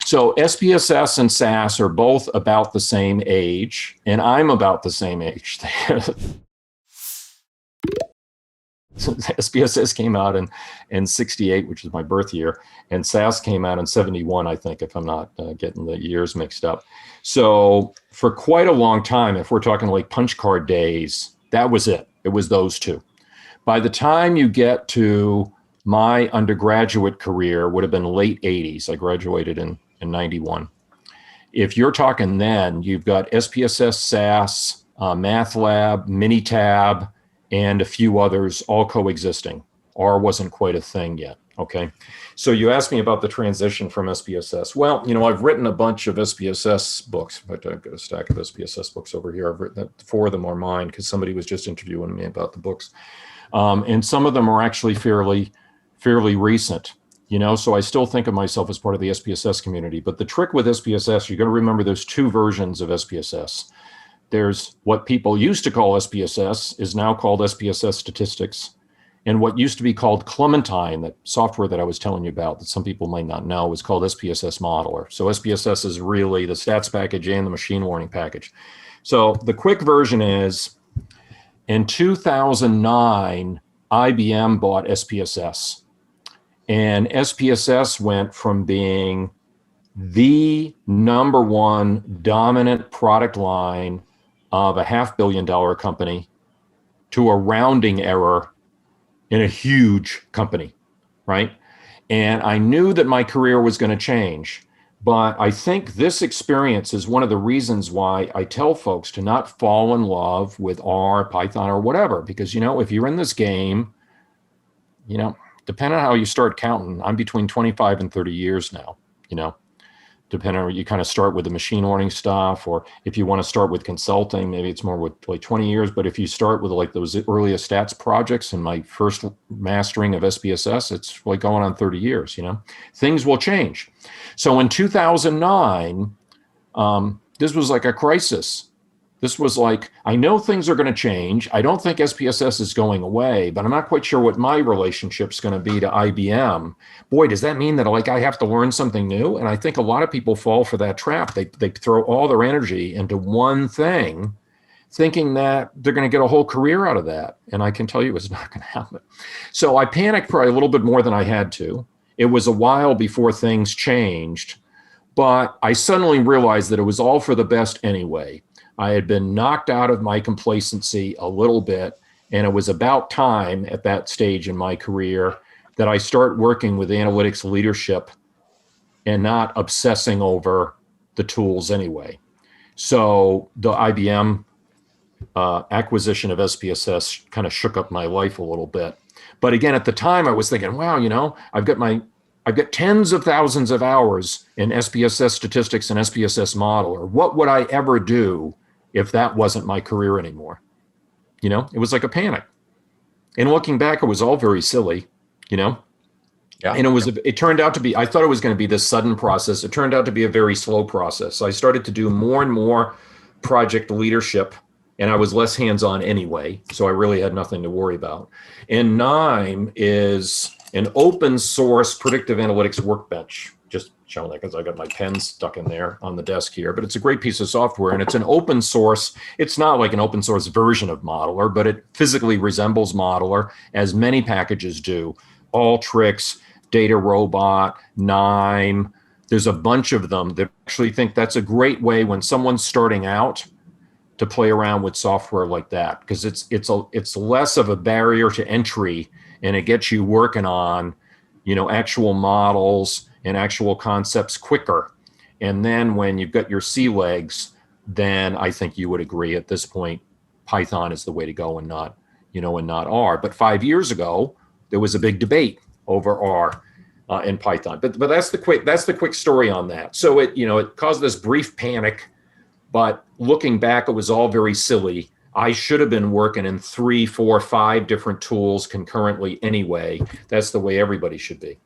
So SPSS and SAS are both about the same age, and I'm about the same age. SPSS came out in 68, which is my birth year, and SAS came out in 71, I think, if I'm not getting the years mixed up. So for quite a long time, if we're talking like punch card days, that was it. It was those two. By the time you get to my undergraduate career, would have been late 80s. I graduated in 91. If you're talking then, you've got SPSS, SAS, Math Lab, Minitab, and a few others all coexisting. R wasn't quite a thing yet, okay? So you asked me about the transition from SPSS. Well, you know, I've written a bunch of SPSS books. In fact, I've got a stack of SPSS books over here. I've written 4 of them are mine because somebody was just interviewing me about the books. And some of them are actually fairly recent, you know, so I still think of myself as part of the SPSS community. But the trick with SPSS, you're going to remember there's 2 versions of SPSS. There's what people used to call SPSS is now called SPSS Statistics. And what used to be called Clementine, that software that I was telling you about that some people might not know, is called SPSS Modeler. So SPSS is really the stats package and the machine learning package. So the quick version is in 2009, IBM bought SPSS. And SPSS went from being the #1 dominant product line of a $500 million company to a rounding error in a huge company, right? And I knew that my career was going to change, but I think this experience is one of the reasons why I tell folks to not fall in love with R, Python, or whatever, because, you know, if you're in this game, you know, depending on how you start counting, I'm between 25 and 30 years now, you know, depending on you kind of start with the machine learning stuff, or if you want to start with consulting, maybe it's more with like 20 years. But if you start with like those earliest stats projects and my first mastering of SPSS, it's like going on 30 years, you know, things will change. So in 2009, this was like a crisis. This was like, I know things are going to change. I don't think SPSS is going away, but I'm not quite sure what my relationship's going to be to IBM. Boy, does that mean that like I have to learn something new? And I think a lot of people fall for that trap. They throw all their energy into one thing, thinking that they're going to get a whole career out of that. And I can tell you it's not going to happen. So I panicked probably a little bit more than I had to. It was a while before things changed, but I suddenly realized that it was all for the best anyway. I had been knocked out of my complacency a little bit, and it was about time at that stage in my career that I start working with analytics leadership and not obsessing over the tools anyway. So the IBM acquisition of SPSS kind of shook up my life a little bit. But again, at the time I was thinking, wow, you know, I've got tens of thousands of hours in SPSS statistics and SPSS modeler. What would I ever do if that wasn't my career anymore? You know, it was like a panic. And looking back, it was all very silly, you know? Yeah. And it turned out to be, I thought it was going to be this sudden process. It turned out to be a very slow process. So I started to do more and more project leadership, and I was less hands-on anyway. So I really had nothing to worry about. And KNIME is an open source predictive analytics workbench. Just showing that because I got my pen stuck in there on the desk here, but it's a great piece of software, and it's an open source. It's not like an open source version of Modeler, but it physically resembles Modeler, as many packages do. Alltrix, Data Robot, KNIME. There's a bunch of them that actually think that's a great way when someone's starting out to play around with software like that, because it's less of a barrier to entry, and it gets you working on, you know, actual models and actual concepts quicker. And then when you've got your sea legs, then I think you would agree at this point, Python is the way to go and not, you know, and not R. But 5 years ago, there was a big debate over R and Python. But that's the quick story on that. So it caused this brief panic, but looking back, it was all very silly. I should have been working in 3, 4, 5 different tools concurrently anyway. That's the way everybody should be.